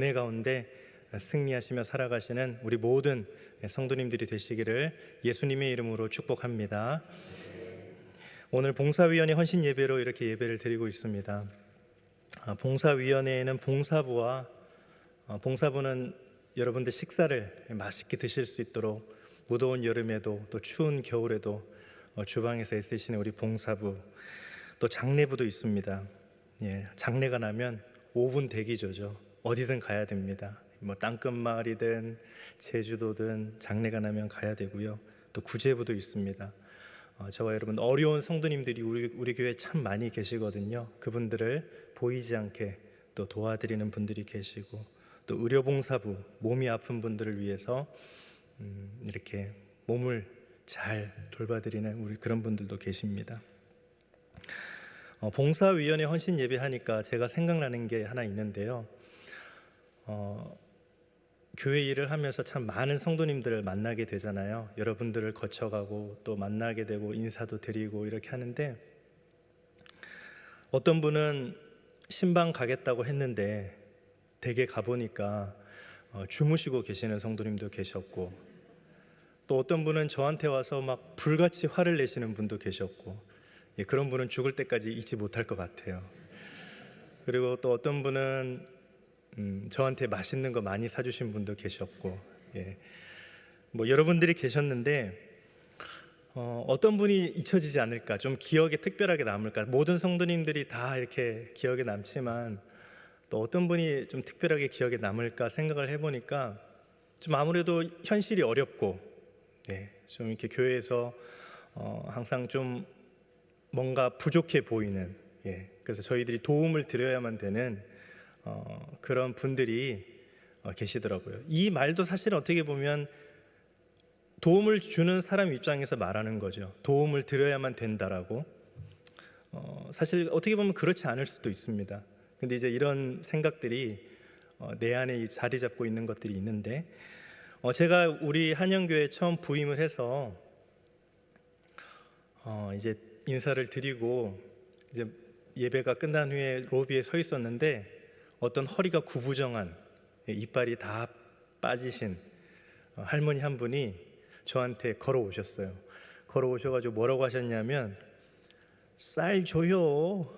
은혜 가운데 승리하시며 살아가시는 우리 모든 성도님들이 되시기를 예수님의 이름으로 축복합니다. 오늘 봉사위원회 헌신 예배로 이렇게 예배를 드리고 있습니다. 봉사위원회에는 봉사부와 봉사부는 여러분들 식사를 맛있게 드실 수 있도록 무더운 여름에도 또 추운 겨울에도 주방에서 애쓰시는 우리 봉사부, 또 장례부도 있습니다. 장례가 나면 5분 대기조죠. 어디든 가야 됩니다. 뭐 땅끝마을이든 제주도든 장례가 나면 가야 되고요. 또 구제부도 있습니다. 저와 여러분 어려운 성도님들이 우리 교회에 참 많이 계시거든요. 그분들을 보이지 않게 또 도와드리는 분들이 계시고, 또 의료봉사부, 몸이 아픈 분들을 위해서 이렇게 몸을 잘 돌봐드리는 우리 그런 분들도 계십니다. 봉사위원회 헌신 예배하니까 제가 생각나는 게 하나 있는데요. 교회 일을 하면서 참 많은 성도님들을 만나게 되잖아요. 여러분들을 거쳐가고 또 만나게 되고 인사도 드리고 이렇게 하는데, 어떤 분은 신방 가겠다고 했는데 댁에 가보니까 주무시고 계시는 성도님도 계셨고, 또 어떤 분은 저한테 와서 막 불같이 화를 내시는 분도 계셨고, 그런 분은 죽을 때까지 잊지 못할 것 같아요. 그리고 또 어떤 분은 저한테 맛있는 거 많이 사주신 분도 계셨고, 뭐 여러분들이 계셨는데 어떤 분이 잊혀지지 않을까, 좀 기억에 특별하게 남을까. 모든 성도님들이 다 이렇게 기억에 남지만 또 어떤 분이 좀 특별하게 기억에 남을까 생각을 해보니까, 좀 아무래도 현실이 어렵고 좀 이렇게 교회에서 항상 좀 뭔가 부족해 보이는, 그래서 저희들이 도움을 드려야만 되는 그런 분들이 계시더라고요. 이 말도 사실 어떻게 보면 도움을 주는 사람 입장에서 말하는 거죠. 도움을 드려야만 된다라고. 사실 어떻게 보면 그렇지 않을 수도 있습니다. 근데 이제 이런 생각들이 내 안에 자리 잡고 있는 것들이 있는데, 제가 우리 한영교회 처음 부임을 해서 이제 인사를 드리고 이제 예배가 끝난 후에 로비에 서 있었는데, 어떤 허리가 구부정한, 이빨이 다 빠지신 할머니 한 분이 저한테 걸어오셨어요. 걸어오셔가지고 뭐라고 하셨냐면, 쌀 줘요,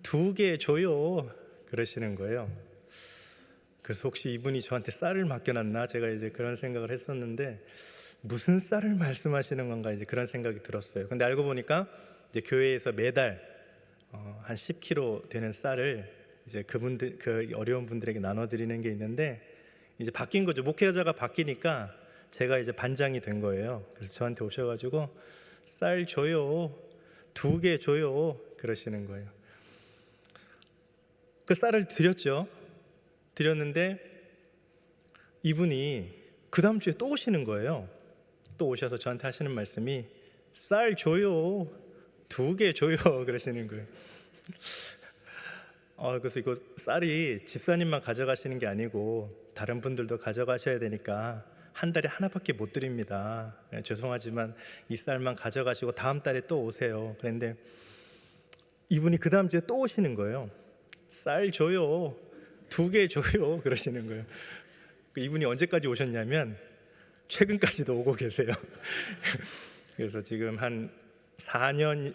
2개 줘요, 그러시는 거예요. 그래서 혹시 이분이 저한테 쌀을 맡겨놨나, 제가 이제 그런 생각을 했었는데, 무슨 쌀을 말씀하시는 건가 이제 그런 생각이 들었어요. 근데 알고 보니까 이제 교회에서 매달 한 10kg 되는 쌀을 이제 그분들, 그 어려운 분들에게 나눠드리는 게 있는데, 이제 바뀐 거죠. 목회자가 바뀌니까 제가 이제 반장이 된 거예요. 그래서 저한테 오셔가지고 쌀 줘요, 2개 줘요, 그러시는 거예요. 그 쌀을 드렸죠. 드렸는데 이분이 그 다음 주에 또 오시는 거예요. 또 오셔서 저한테 하시는 말씀이, 쌀 줘요, 2개 줘요, 그러시는 거예요. 그래서 이거 쌀이 집사님만 가져가시는 게 아니고 다른 분들도 가져가셔야 되니까 한 달에 하나밖에 못 드립니다. 죄송하지만 이 쌀만 가져가시고 다음 달에 또 오세요. 그런데 이분이 그 다음 주에 또 오시는 거예요. 쌀 줘요, 2개 줘요, 그러시는 거예요. 이분이 언제까지 오셨냐면 최근까지도 오고 계세요. 그래서 지금 한 3년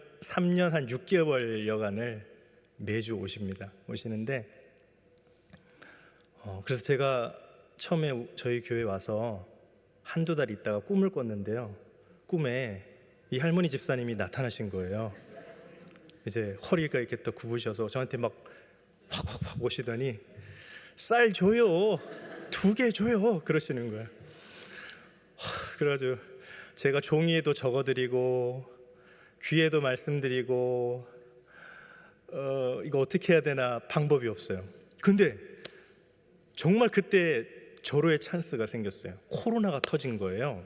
한 6개월 여간을 매주 오시는데, 그래서 제가 처음에 저희 교회 와서 한두 달 있다가 꿈을 꿨는데요. 꿈에 이 할머니 집사님이 나타나신 거예요. 이제 허리가 이렇게 또 굽으셔서 저한테 막 확 오시더니, 쌀 줘요, 2개 줘요, 그러시는 거예요. 그래가지고 제가 종이에도 적어드리고 귀에도 말씀드리고 이거 어떻게 해야 되나 방법이 없어요. 근데 정말 그때 절호의 찬스가 생겼어요. 코로나가 터진 거예요.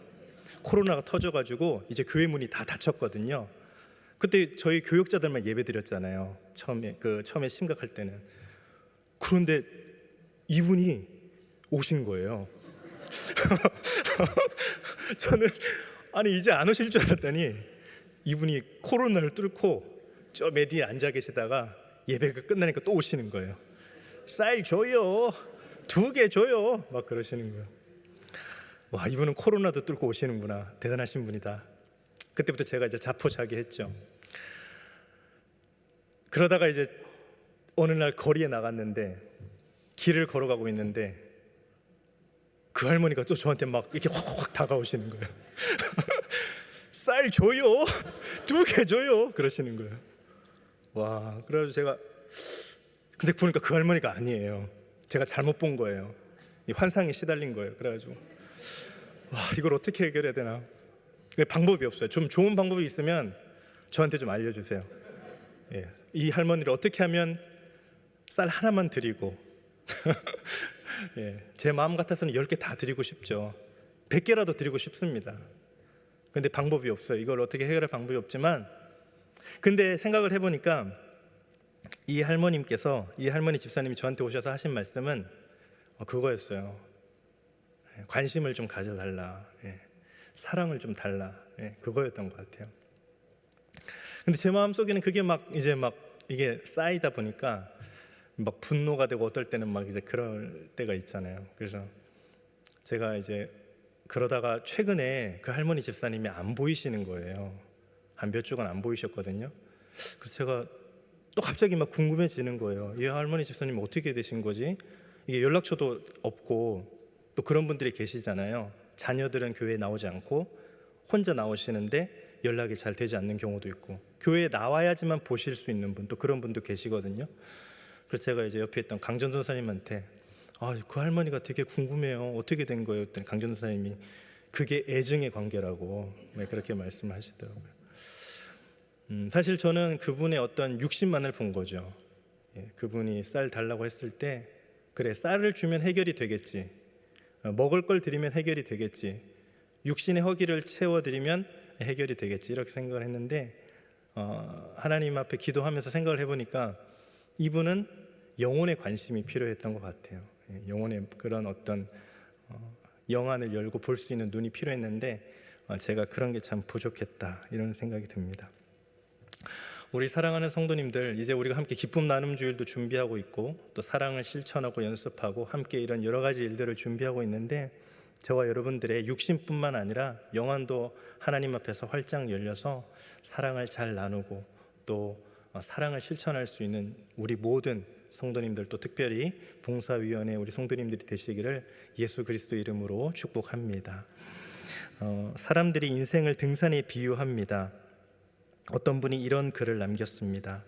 코로나가 터져가지고 이제 교회 문이 다 닫혔거든요. 그때 저희 교역자들만 예배 드렸잖아요. 처음에 심각할 때는. 그런데 이분이 오신 거예요. 저는 아니 이제 안 오실 줄 알았더니 이분이 코로나를 뚫고 저 메디에 앉아 계시다가 예배가 끝나니까 또 오시는 거예요. 쌀 줘요, 2개 줘요. 막 그러시는 거예요. 와, 이분은 코로나도 뚫고 오시는구나. 대단하신 분이다. 그때부터 제가 이제 자포자기했죠. 그러다가 이제 어느 날 거리에 나갔는데 길을 걸어가고 있는데 그 할머니가 또 저한테 막 이렇게 확 다가오시는 거예요. 쌀 줘요. 2개 줘요. 그러시는 거예요. 와, 그래서 제가 근데 보니까 그 할머니가 아니에요. 제가 잘못 본 거예요. 이 환상에 시달린 거예요. 그래가지고 와, 이걸 어떻게 해결해야 되나? 방법이 없어요. 좀 좋은 방법이 있으면 저한테 좀 알려주세요. 예, 이 할머니를 어떻게 하면 쌀 하나만 드리고 예, 제 마음 같아서는 10개 다 드리고 싶죠. 100개라도 드리고 싶습니다. 근데 방법이 없어요. 이걸 어떻게 해결할 방법이 없지만 근데 생각을 해보니까 이 할머니 집사님이 저한테 오셔서 하신 말씀은 그거였어요. 관심을 좀 가져달라. 사랑을 좀 달라. 그거였던 것 같아요. 근데 제 마음속에는 그게 이제 이게 쌓이다 보니까 막 분노가 되고 어떨 때는 막 이제 그럴 때가 있잖아요. 그래서 제가 이제 그러다가 최근에 그 할머니 집사님이 안 보이시는 거예요. 한 몇 주간 안 보이셨거든요. 그래서 제가 또 갑자기 막 궁금해지는 거예요. 이 할머니 집사님 어떻게 되신 거지? 이게 연락처도 없고 또 그런 분들이 계시잖아요. 자녀들은 교회에 나오지 않고 혼자 나오시는데 연락이 잘 되지 않는 경우도 있고 교회에 나와야지만 보실 수 있는 분 또 그런 분도 계시거든요. 그래서 제가 이제 옆에 있던 강전 선사님한테 그 할머니가 되게 궁금해요. 어떻게 된 거예요? 그랬더니 강전 선사님이 그게 애증의 관계라고 그렇게 말씀하시더라고요. 사실 저는 그분의 어떤 육신만을 본 거죠. 그분이 쌀 달라고 했을 때 그래, 쌀을 주면 해결이 되겠지. 먹을 걸 드리면 해결이 되겠지. 육신의 허기를 채워드리면 해결이 되겠지. 이렇게 생각을 했는데 하나님 앞에 기도하면서 생각을 해보니까 이분은 영혼의 관심이 필요했던 것 같아요. 영혼의 그런 어떤 영안을 열고 볼 수 있는 눈이 필요했는데 제가 그런 게 참 부족했다 이런 생각이 듭니다. 우리 사랑하는 성도님들, 이제 우리가 함께 기쁨 나눔 주일도 준비하고 있고 또 사랑을 실천하고 연습하고 함께 이런 여러 가지 일들을 준비하고 있는데 저와 여러분들의 육신뿐만 아니라 영안도 하나님 앞에서 활짝 열려서 사랑을 잘 나누고 또 사랑을 실천할 수 있는 우리 모든 성도님들 또 특별히 봉사위원회 우리 성도님들이 되시기를 예수 그리스도 이름으로 축복합니다. 사람들이 인생을 등산에 비유합니다. 어떤 분이 이런 글을 남겼습니다.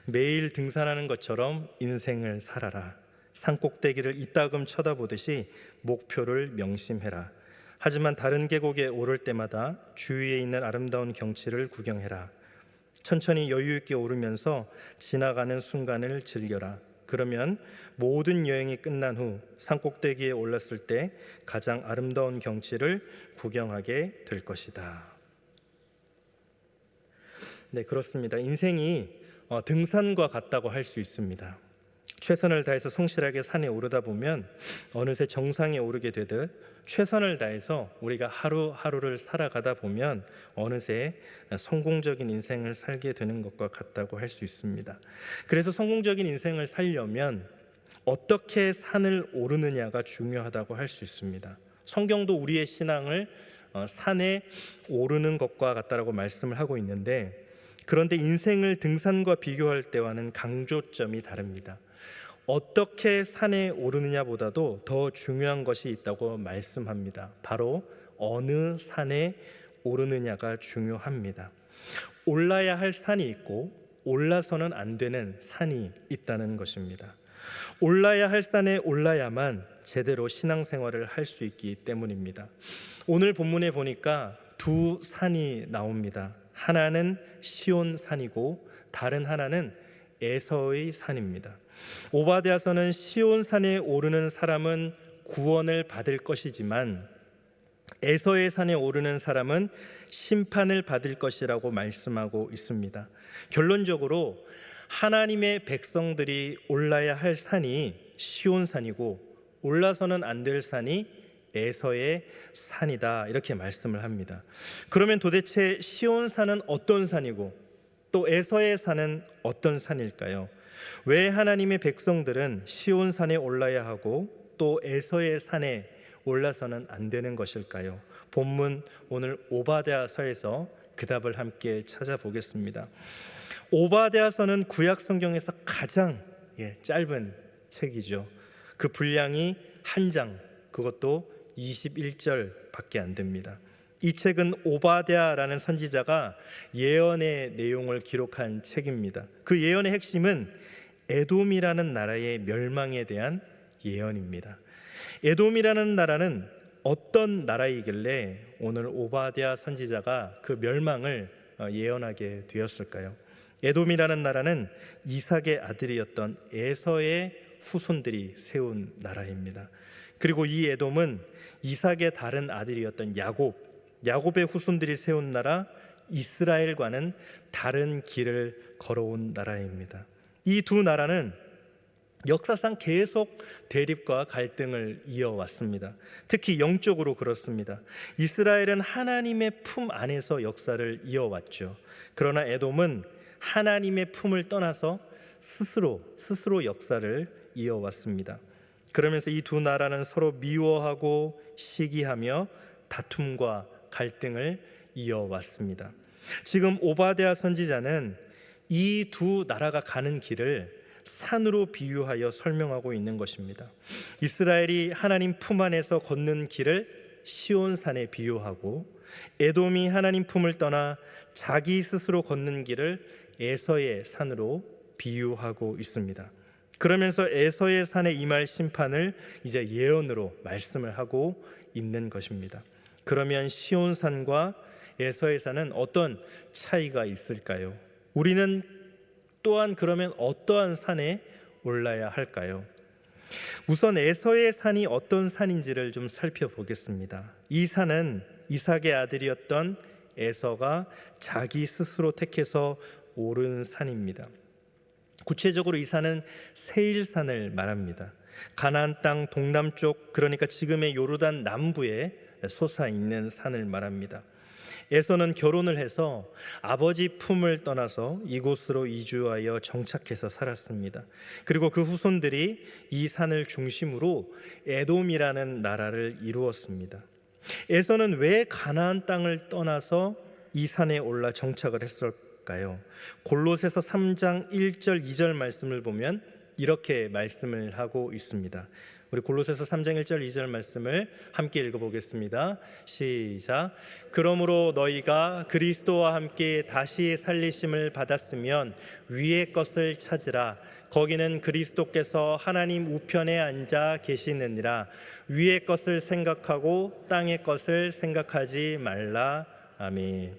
매일 등산하는 것처럼 인생을 살아라. 산꼭대기를 이따금 쳐다보듯이 목표를 명심해라. 하지만 다른 계곡에 오를 때마다 주위에 있는 아름다운 경치를 구경해라. 천천히 여유 있게 오르면서 지나가는 순간을 즐겨라. 그러면 모든 여행이 끝난 후 산꼭대기에 올랐을 때 가장 아름다운 경치를 구경하게 될 것이다. 네, 그렇습니다. 인생이 등산과 같다고 할 수 있습니다. 최선을 다해서 성실하게 산에 오르다 보면 어느새 정상에 오르게 되듯 최선을 다해서 우리가 하루하루를 살아가다 보면 어느새 성공적인 인생을 살게 되는 것과 같다고 할 수 있습니다. 그래서 성공적인 인생을 살려면 어떻게 산을 오르느냐가 중요하다고 할 수 있습니다. 성경도 우리의 신앙을 산에 오르는 것과 같다라고 말씀을 하고 있는데 그런데 인생을 등산과 비교할 때와는 강조점이 다릅니다. 어떻게 산에 오르느냐보다도 더 중요한 것이 있다고 말씀합니다. 바로 어느 산에 오르느냐가 중요합니다. 올라야 할 산이 있고 올라서는 안 되는 산이 있다는 것입니다. 올라야 할 산에 올라야만 제대로 신앙생활을 할 수 있기 때문입니다. 오늘 본문에 보니까 두 산이 나옵니다. 하나는 시온 산이고 다른 하나는 에서의 산입니다. 오바댜서는 시온 산에 오르는 사람은 구원을 받을 것이지만 에서의 산에 오르는 사람은 심판을 받을 것이라고 말씀하고 있습니다. 결론적으로 하나님의 백성들이 올라야 할 산이 시온 산이고 올라서는 안 될 산이 에서의 산이다 이렇게 말씀을 합니다. 그러면 도대체 시온 산은 어떤 산이고 또 에서의 산은 어떤 산일까요? 왜 하나님의 백성들은 시온 산에 올라야 하고 또 에서의 산에 올라서는 안 되는 것일까요? 본문 오늘 오바댜서에서 그 답을 함께 찾아보겠습니다. 오바댜서는 구약 성경에서 가장 짧은 책이죠. 그 분량이 한 장, 그것도 21절밖에 안 됩니다. 이 책은 오바댜라는 선지자가 예언의 내용을 기록한 책입니다. 그 예언의 핵심은 에돔이라는 나라의 멸망에 대한 예언입니다. 에돔이라는 나라는 어떤 나라이길래 오늘 오바댜 선지자가 그 멸망을 예언하게 되었을까요? 에돔이라는 나라는 이삭의 아들이었던 에서의 후손들이 세운 나라입니다. 그리고 이 에돔은 이삭의 다른 아들이었던 야곱의 후손들이 세운 나라 이스라엘과는 다른 길을 걸어온 나라입니다. 이 두 나라는 역사상 계속 대립과 갈등을 이어왔습니다. 특히 영적으로 그렇습니다. 이스라엘은 하나님의 품 안에서 역사를 이어왔죠. 그러나 에돔은 하나님의 품을 떠나서 스스로 역사를 이어왔습니다. 그러면서 이 두 나라는 서로 미워하고 시기하며 다툼과 갈등을 이어왔습니다. 지금 오바댜 선지자는 이 두 나라가 가는 길을 산으로 비유하여 설명하고 있는 것입니다. 이스라엘이 하나님 품 안에서 걷는 길을 시온산에 비유하고 에돔이 하나님 품을 떠나 자기 스스로 걷는 길을 에서의 산으로 비유하고 있습니다. 그러면서 에서의 산에 임할 심판을 이제 예언으로 말씀을 하고 있는 것입니다. 그러면 시온산과 에서의 산은 어떤 차이가 있을까요? 우리는 또한 그러면 어떠한 산에 올라야 할까요? 우선 에서의 산이 어떤 산인지를 좀 살펴보겠습니다. 이 산은 이삭의 아들이었던 에서가 자기 스스로 택해서 오른 산입니다. 구체적으로 이 산은 세일산을 말합니다. 가나안 땅 동남쪽, 그러니까 지금의 요르단 남부에 솟아 있는 산을 말합니다. 에서는 결혼을 해서 아버지 품을 떠나서 이곳으로 이주하여 정착해서 살았습니다. 그리고 그 후손들이 이 산을 중심으로 에돔이라는 나라를 이루었습니다. 에서는 왜 가나안 땅을 떠나서 이 산에 올라 정착을 했을까요? 골로새서 3장 1절 2절 말씀을 보면 이렇게 말씀을 하고 있습니다. 우리 골로새서 3장 1절 2절 말씀을 함께 읽어보겠습니다. 시작. 그러므로 너희가 그리스도와 함께 다시 살리심을 받았으면 위의 것을 찾으라. 거기는 그리스도께서 하나님 우편에 앉아 계시느니라. 위의 것을 생각하고 땅의 것을 생각하지 말라. 아멘.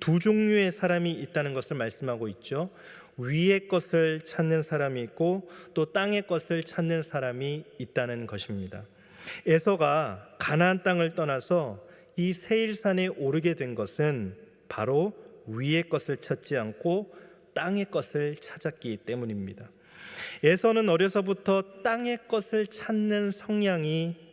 두 종류의 사람이 있다는 것을 말씀하고 있죠. 위의 것을 찾는 사람이 있고 또 땅의 것을 찾는 사람이 있다는 것입니다. 에서가 가나안 땅을 떠나서 이 세일산에 오르게 된 것은 바로 위의 것을 찾지 않고 땅의 것을 찾았기 때문입니다. 에서는 어려서부터 땅의 것을 찾는 성향이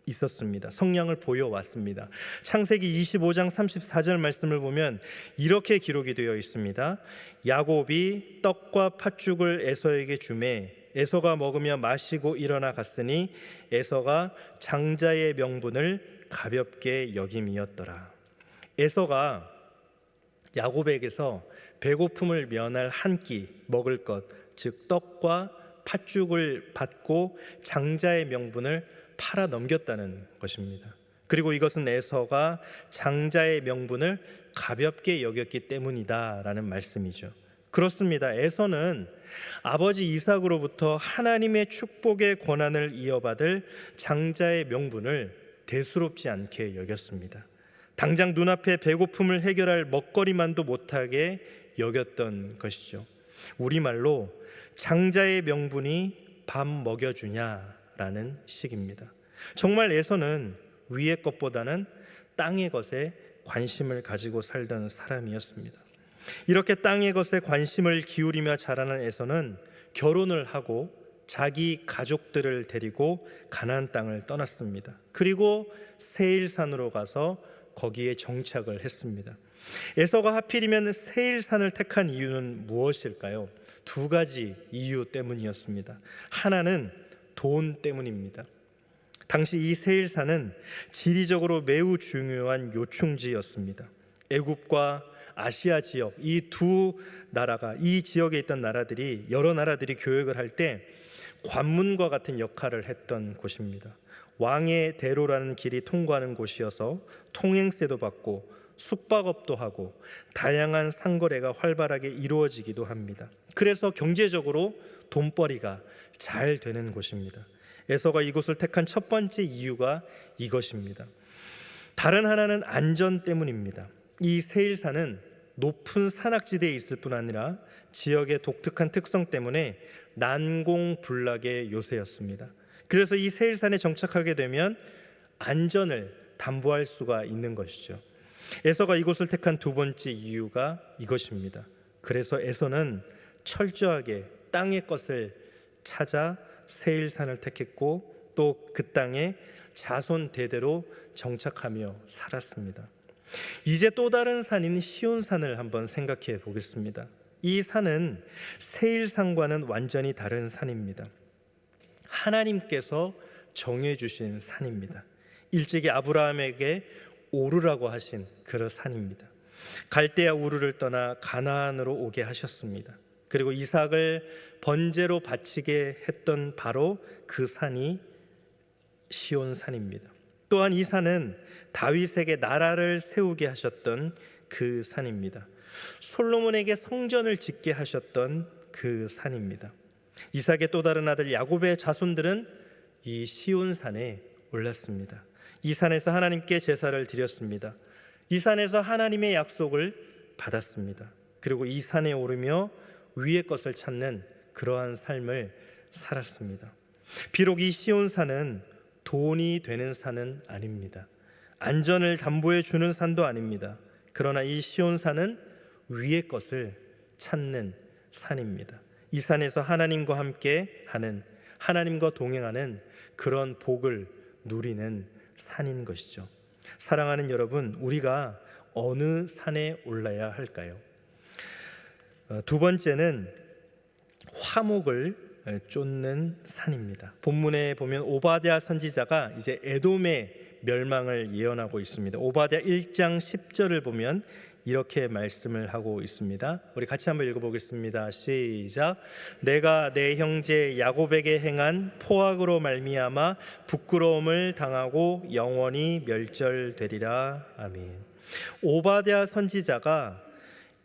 있었습니다. 성향을 보여왔습니다. 창세기 25장 34절 말씀을 보면 이렇게 기록이 되어 있습니다. 야곱이 떡과 팥죽을 에서에게 주매 에서가 먹으며 마시고 일어나 갔으니 에서가 장자의 명분을 가볍게 여김이었더라. 에서가 야곱에게서 배고픔을 면할 한 끼 먹을 것, 즉 떡과 팥죽을 받고 장자의 명분을 팔아 넘겼다는 것입니다. 그리고 이것은 에서가 장자의 명분을 가볍게 여겼기 때문이다라는 말씀이죠. 그렇습니다. 에서는 아버지 이삭으로부터 하나님의 축복의 권한을 이어받을 장자의 명분을 대수롭지 않게 여겼습니다. 당장 눈앞에 배고픔을 해결할 먹거리만도 못하게 여겼던 것이죠. 우리말로 장자의 명분이 밥 먹여주냐라는 식입니다. 정말 에서는 위의 것보다는 땅의 것에 관심을 가지고 살던 사람이었습니다. 이렇게 땅의 것에 관심을 기울이며 자라는 에서는 결혼을 하고 자기 가족들을 데리고 가나안 땅을 떠났습니다. 그리고 세일산으로 가서 거기에 정착을 했습니다. 에서가 하필이면 세일산을 택한 이유는 무엇일까요? 두 가지 이유 때문이었습니다. 하나는 돈 때문입니다. 당시 이 세일산은 지리적으로 매우 중요한 요충지였습니다. 애굽과 아시아 지역, 이 두 나라가, 이 지역에 있던 나라들이, 여러 나라들이 교역을 할 때 관문과 같은 역할을 했던 곳입니다. 왕의 대로라는 길이 통과하는 곳이어서 통행세도 받고 숙박업도 하고 다양한 상거래가 활발하게 이루어지기도 합니다. 그래서 경제적으로 돈벌이가 잘 되는 곳입니다. 에서가 이곳을 택한 첫 번째 이유가 이것입니다. 다른 하나는 안전 때문입니다. 이 세일산은 높은 산악지대에 있을 뿐 아니라 지역의 독특한 특성 때문에 난공불락의 요새였습니다. 그래서 이 세일산에 정착하게 되면 안전을 담보할 수가 있는 것이죠. 에서가 이곳을 택한 두 번째 이유가 이것입니다. 그래서 에서는 철저하게 땅의 것을 찾아 세일산을 택했고 또 그 땅에 자손 대대로 정착하며 살았습니다. 이제 또 다른 산인 시온산을 한번 생각해 보겠습니다. 이 산은 세일산과는 완전히 다른 산입니다. 하나님께서 정해주신 산입니다. 일찍이 아브라함에게 오르라고 하신 그런 산입니다. 갈대아 우르를 떠나 가나안으로 오게 하셨습니다. 그리고 이삭을 번제로 바치게 했던 바로 그 산이 시온산입니다. 또한 이 산은 다윗에게 나라를 세우게 하셨던 그 산입니다. 솔로몬에게 성전을 짓게 하셨던 그 산입니다. 이삭의 또 다른 아들 야곱의 자손들은 이 시온산에 올랐습니다. 이 산에서 하나님께 제사를 드렸습니다. 이 산에서 하나님의 약속을 받았습니다. 그리고 이 산에 오르며 위의 것을 찾는 그러한 삶을 살았습니다. 비록 이 시온산은 돈이 되는 산은 아닙니다. 안전을 담보해 주는 산도 아닙니다. 그러나 이 시온산은 위의 것을 찾는 산입니다. 이 산에서 하나님과 함께 하는, 하나님과 동행하는 그런 복을 누리는 산인 것이죠. 사랑하는 여러분, 우리가 어느 산에 올라야 할까요? 두 번째는 화목을 쫓는 산입니다. 본문에 보면 오바댜 선지자가 이제 에돔의 멸망을 예언하고 있습니다. 오바댜 1장 10절을 보면 이렇게 말씀을 하고 있습니다. 우리 같이 한번 읽어보겠습니다. 시작. 내가 내 형제 야곱에게 행한 포악으로 말미암아 부끄러움을 당하고 영원히 멸절되리라. 아멘. 오바댜 선지자가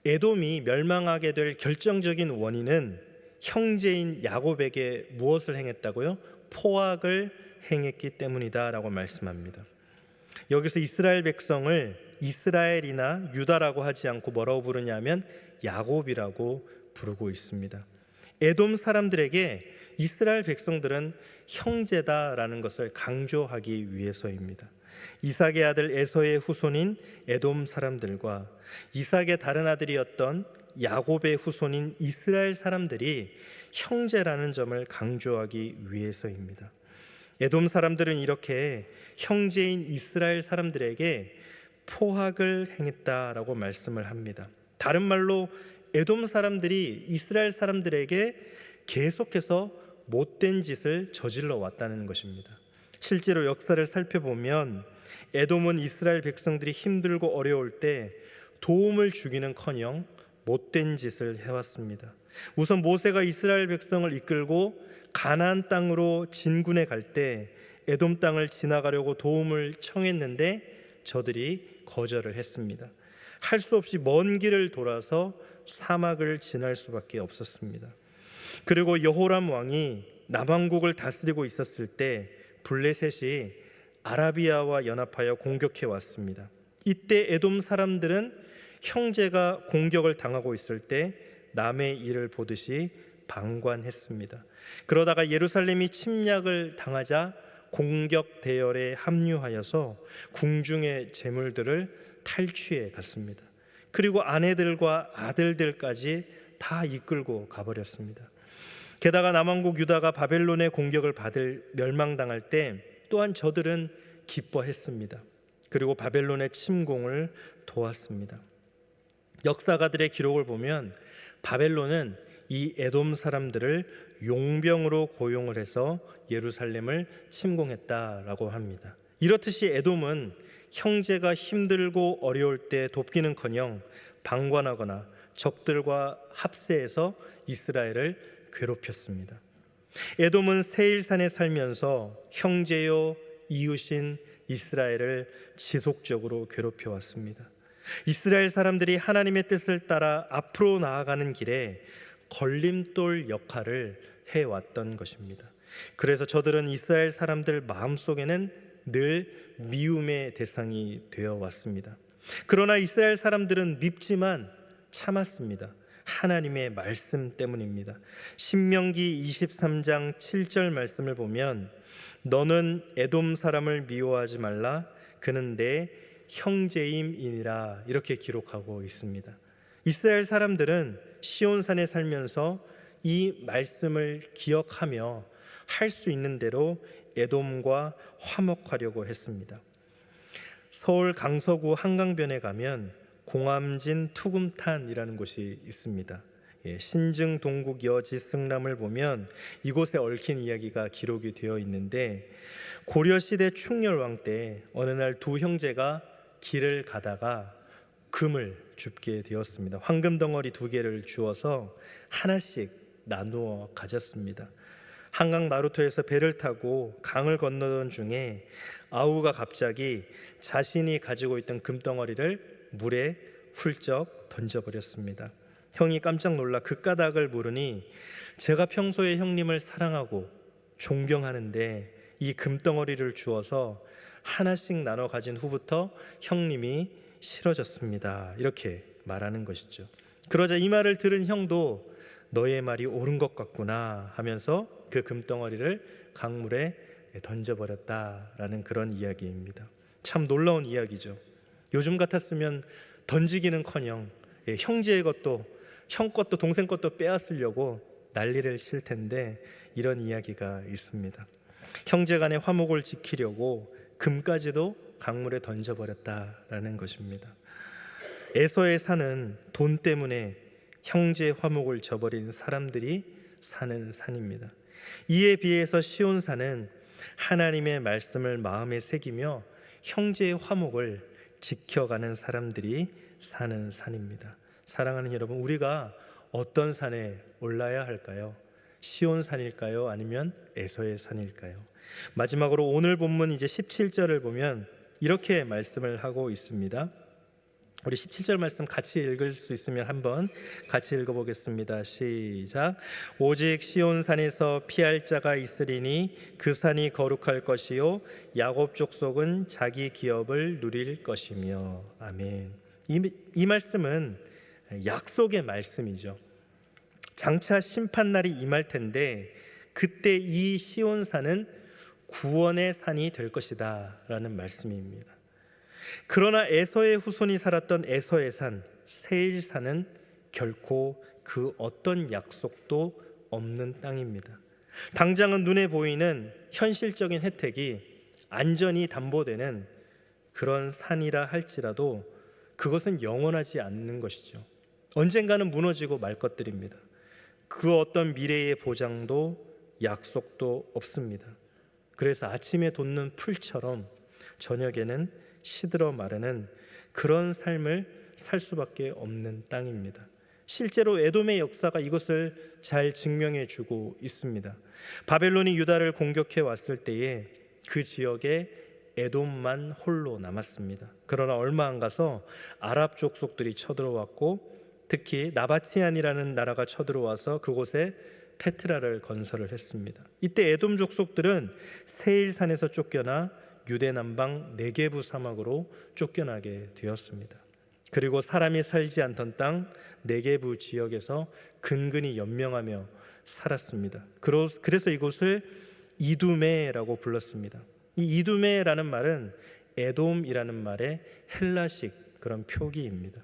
에돔이 멸망하게 될 결정적인 원인은 형제인 야곱에게 무엇을 행했다고요? 포악을 행했기 때문이다라고 말씀합니다. 여기서 이스라엘 백성을 이스라엘이나 유다라고 하지 않고 뭐라고 부르냐면 야곱이라고 부르고 있습니다. 에돔 사람들에게 이스라엘 백성들은 형제다라는 것을 강조하기 위해서입니다. 이삭의 아들 에서의 후손인 에돔 사람들과 이삭의 다른 아들이었던 야곱의 후손인 이스라엘 사람들이 형제라는 점을 강조하기 위해서입니다. 에돔 사람들은 이렇게 형제인 이스라엘 사람들에게 포악을 행했다라고 말씀을 합니다. 다른 말로 에돔 사람들이 이스라엘 사람들에게 계속해서 못된 짓을 저질러 왔다는 것입니다. 실제로 역사를 살펴보면 에돔은 이스라엘 백성들이 힘들고 어려울 때 도움을 주기는커녕 못된 짓을 해왔습니다. 우선 모세가 이스라엘 백성을 이끌고 가나안 땅으로 진군해 갈 때 에돔 땅을 지나가려고 도움을 청했는데 저들이 거절을 했습니다. 할 수 없이 먼 길을 돌아서 사막을 지날 수밖에 없었습니다. 그리고 여호람 왕이 남왕국을 다스리고 있었을 때 블레셋이 아라비아와 연합하여 공격해 왔습니다. 이때 에돔 사람들은 형제가 공격을 당하고 있을 때 남의 일을 보듯이 방관했습니다. 그러다가 예루살렘이 침략을 당하자 공격 대열에 합류하여서 궁중의 재물들을 탈취해 갔습니다. 그리고 아내들과 아들들까지 다 이끌고 가버렸습니다. 게다가 남왕국 유다가 바벨론의 공격을 받을 멸망당할 때 또한 저들은 기뻐했습니다. 그리고 바벨론의 침공을 도왔습니다. 역사가들의 기록을 보면 바벨론은 이 에돔 사람들을 용병으로 고용을 해서 예루살렘을 침공했다라고 합니다. 이렇듯이 에돔은 형제가 힘들고 어려울 때 돕기는커녕 방관하거나 적들과 합세해서 이스라엘을 괴롭혔습니다. 에돔은 세일산에 살면서 형제요 이웃인 이스라엘을 지속적으로 괴롭혀 왔습니다. 이스라엘 사람들이 하나님의 뜻을 따라 앞으로 나아가는 길에 걸림돌 역할을 해왔던 것입니다. 그래서 저들은 이스라엘 사람들 마음속에는 늘 미움의 대상이 되어 왔습니다. 그러나 이스라엘 사람들은 밉지만 참았습니다. 하나님의 말씀 때문입니다. 신명기 23장 7절 말씀을 보면 너는 에돔 사람을 미워하지 말라 그는 내 형제임이니라 이렇게 기록하고 있습니다. 이스라엘 사람들은 시온산에 살면서 이 말씀을 기억하며 할 수 있는 대로 에돔과 화목하려고 했습니다. 서울 강서구 한강변에 가면 공암진 투금탄이라는 곳이 있습니다. 신증 동국 여지 승람을 보면 이곳에 얽힌 이야기가 기록이 되어 있는데 고려시대 충렬왕 때 어느 날 두 형제가 길을 가다가 금을 줍게 되었습니다. 황금 덩어리 2개를 주어서 하나씩 나누어 가졌습니다. 한강 나루터에서 배를 타고 강을 건너던 중에 아우가 갑자기 자신이 가지고 있던 금덩어리를 물에 훌쩍 던져버렸습니다. 형이 깜짝 놀라 그 까닭을 물으니 제가 평소에 형님을 사랑하고 존경하는데 이 금덩어리를 주어서 하나씩 나눠 가진 후부터 형님이 싫어졌습니다. 이렇게 말하는 것이죠. 그러자 이 말을 들은 형도 너의 말이 옳은 것 같구나 하면서 그 금덩어리를 강물에 던져버렸다라는 그런 이야기입니다. 참 놀라운 이야기죠. 요즘 같았으면 던지기는커녕 형제의 것도 형 것도 동생 것도 빼앗으려고 난리를 칠 텐데 이런 이야기가 있습니다. 형제 간의 화목을 지키려고 금까지도 강물에 던져버렸다라는 것입니다. 에서의 산은 돈 때문에 형제 화목을 저버린 사람들이 사는 산입니다. 이에 비해서 시온산은 하나님의 말씀을 마음에 새기며 형제의 화목을 지켜가는 사람들이 사는 산입니다. 사랑하는 여러분, 우리가 어떤 산에 올라야 할까요? 시온산일까요? 아니면 에서의 산일까요? 마지막으로 오늘 본문 이제 17절을 보면 이렇게 말씀을 하고 있습니다. 우리 17절 말씀 같이 읽을 수 있으면 한번 같이 읽어보겠습니다. 시작. 오직 시온산에서 피할 자가 있으리니 그 산이 거룩할 것이요 야곱 족속은 자기 기업을 누릴 것이며. 아멘. 이 말씀은 약속의 말씀이죠. 장차 심판날이 임할 텐데 그때 이 시온산은 구원의 산이 될 것이다 라는 말씀입니다. 그러나 에서의 후손이 살았던 에서의 산 세일산은 결코 그 어떤 약속도 없는 땅입니다. 당장은 눈에 보이는 현실적인 혜택이 안전이 담보되는 그런 산이라 할지라도 그것은 영원하지 않는 것이죠. 언젠가는 무너지고 말 것들입니다. 그 어떤 미래의 보장도 약속도 없습니다. 그래서 아침에 돋는 풀처럼 저녁에는 시들어 마르는 그런 삶을 살 수밖에 없는 땅입니다. 실제로 에돔의 역사가 이것을 잘 증명해 주고 있습니다. 바벨론이 유다를 공격해 왔을 때에 그 지역에 에돔만 홀로 남았습니다. 그러나 얼마 안 가서 아랍 족속들이 쳐들어왔고 특히 나바티안이라는 나라가 쳐들어와서 그곳에 페트라를 건설을 했습니다. 이때 에돔 족속들은 세일산에서 쫓겨나 유대 남방 네게부 사막으로 쫓겨나게 되었습니다. 그리고 사람이 살지 않던 땅 네게부 지역에서 근근히 연명하며 살았습니다. 그래서 이곳을 이두메라고 불렀습니다. 이 이두메라는 말은 에돔이라는 말의 헬라식 그런 표기입니다.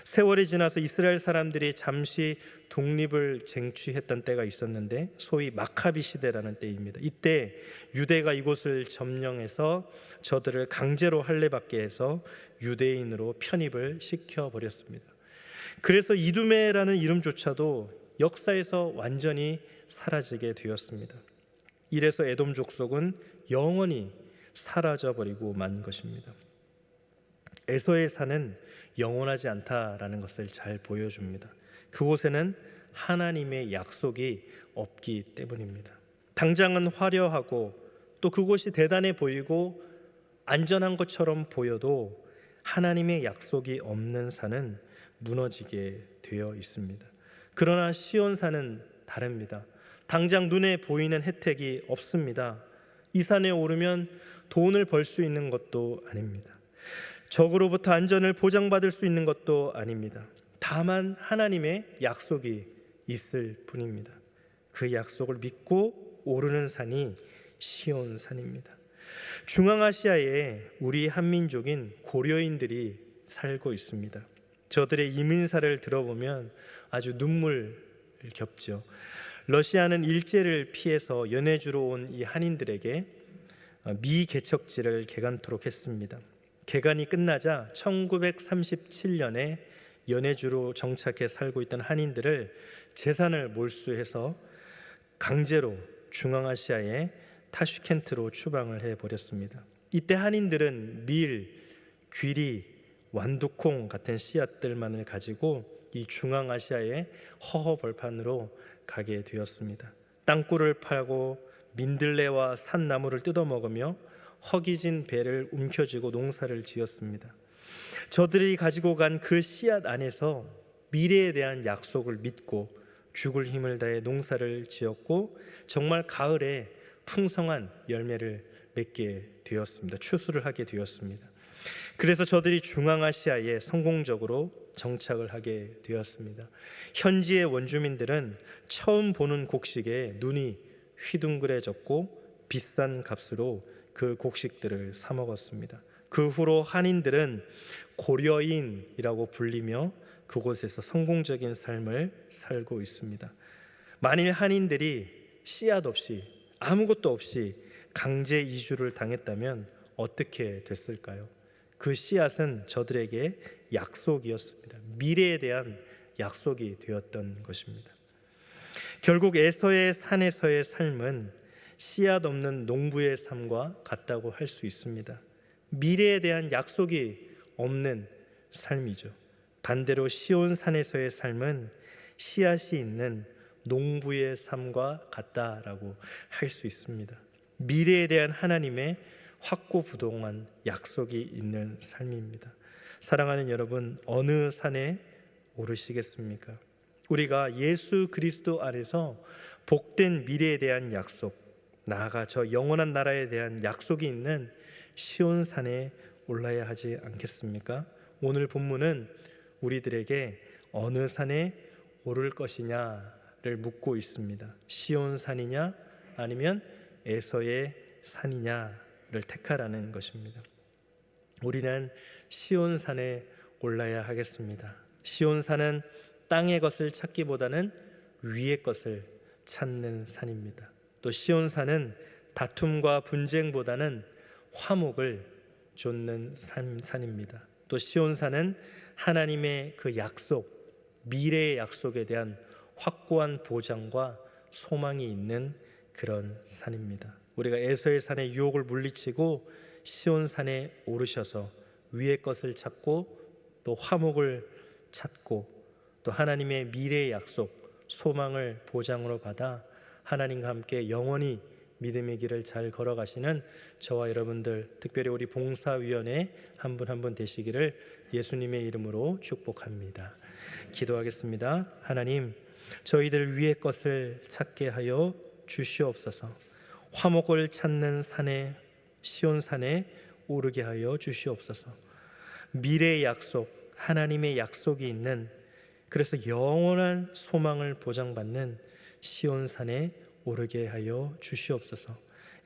세월이 지나서 이스라엘 사람들이 잠시 독립을 쟁취했던 때가 있었는데 소위 마카비 시대라는 때입니다. 이때 유대가 이곳을 점령해서 저들을 강제로 할례받게 해서 유대인으로 편입을 시켜버렸습니다. 그래서 이두메라는 이름조차도 역사에서 완전히 사라지게 되었습니다. 이래서 에돔 족속은 영원히 사라져버리고 만 것입니다. 에서의 산은 영원하지 않다라는 것을 잘 보여줍니다. 그곳에는 하나님의 약속이 없기 때문입니다. 당장은 화려하고 또 그곳이 대단해 보이고 안전한 것처럼 보여도 하나님의 약속이 없는 산은 무너지게 되어 있습니다. 그러나 시온산은 다릅니다. 당장 눈에 보이는 혜택이 없습니다. 이 산에 오르면 돈을 벌 수 있는 것도 아닙니다. 적으로부터 안전을 보장받을 수 있는 것도 아닙니다. 다만 하나님의 약속이 있을 뿐입니다. 그 약속을 믿고 오르는 산이 시온산입니다. 중앙아시아에 우리 한민족인 고려인들이 살고 있습니다. 저들의 이민사를 들어보면 아주 눈물 겹죠. 러시아는 일제를 피해서 연해주로 온 이 한인들에게 미개척지를 개간토록 했습니다. 개간이 끝나자 1937년에 연해주로 정착해 살고 있던 한인들을 재산을 몰수해서 강제로 중앙아시아의 타슈켄트로 추방을 해버렸습니다. 이때 한인들은 밀, 귀리, 완두콩 같은 씨앗들만을 가지고 이 중앙아시아의 허허벌판으로 가게 되었습니다. 땅굴을 파고 민들레와 산나무를 뜯어먹으며 허기진 배를 움켜쥐고 농사를 지었습니다. 저들이 가지고 간 그 씨앗 안에서 미래에 대한 약속을 믿고 죽을 힘을 다해 농사를 지었고 정말 가을에 풍성한 열매를 맺게 되었습니다. 추수를 하게 되었습니다. 그래서 저들이 중앙아시아에 성공적으로 정착을 하게 되었습니다. 현지의 원주민들은 처음 보는 곡식에 눈이 휘둥그레졌고 비싼 값으로 그 곡식들을 사 먹었습니다. 그 후로 한인들은 고려인이라고 불리며 그곳에서 성공적인 삶을 살고 있습니다. 만일 한인들이 씨앗 없이 아무것도 없이 강제 이주를 당했다면 어떻게 됐을까요? 그 씨앗은 저들에게 약속이었습니다. 미래에 대한 약속이 되었던 것입니다. 결국 에서의 산에서의 삶은 씨앗 없는 농부의 삶과 같다고 할 수 있습니다. 미래에 대한 약속이 없는 삶이죠. 반대로 시온산에서의 삶은 씨앗이 있는 농부의 삶과 같다라고 할 수 있습니다. 미래에 대한 하나님의 확고부동한 약속이 있는 삶입니다. 사랑하는 여러분, 어느 산에 오르시겠습니까? 우리가 예수 그리스도 안에서 복된 미래에 대한 약속, 나아가 저 영원한 나라에 대한 약속이 있는 시온산에 올라야 하지 않겠습니까? 오늘 본문은 우리들에게 어느 산에 오를 것이냐를 묻고 있습니다. 시온산이냐 아니면 에서의 산이냐를 택하라는 것입니다. 우리는 시온산에 올라야 하겠습니다. 시온산은 땅의 것을 찾기보다는 위의 것을 찾는 산입니다. 또 시온산은 다툼과 분쟁보다는 화목을 좇는 산입니다. 또 시온산은 하나님의 그 약속, 미래의 약속에 대한 확고한 보장과 소망이 있는 그런 산입니다. 우리가 에서의 산의 유혹을 물리치고 시온산에 오르셔서 위의 것을 찾고 또 화목을 찾고 또 하나님의 미래의 약속, 소망을 보장으로 받아 하나님과 함께 영원히 믿음의 길을 잘 걸어가시는 저와 여러분들, 특별히 우리 봉사위원회 한 분 한 분 되시기를 예수님의 이름으로 축복합니다. 기도하겠습니다. 하나님, 저희들 위의 것을 찾게 하여 주시옵소서. 화목을 찾는 산에, 시온산에 오르게 하여 주시옵소서. 미래의 약속, 하나님의 약속이 있는, 그래서 영원한 소망을 보장받는 시온산에 오르게 하여 주시옵소서.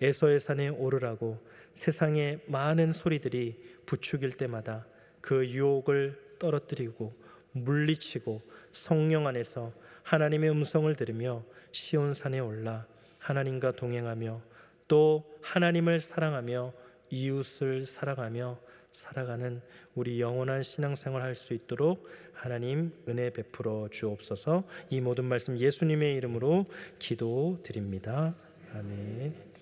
에서의 산에 오르라고 세상의 많은 소리들이 부추길 때마다 그 유혹을 떨어뜨리고 물리치고 성령 안에서 하나님의 음성을 들으며 시온산에 올라 하나님과 동행하며 또 하나님을 사랑하며 이웃을 사랑하며 살아가는 우리 영원한 신앙생활 할 수 있도록 하나님 은혜 베풀어 주옵소서. 이 모든 말씀 예수님의 이름으로 기도드립니다. 아멘.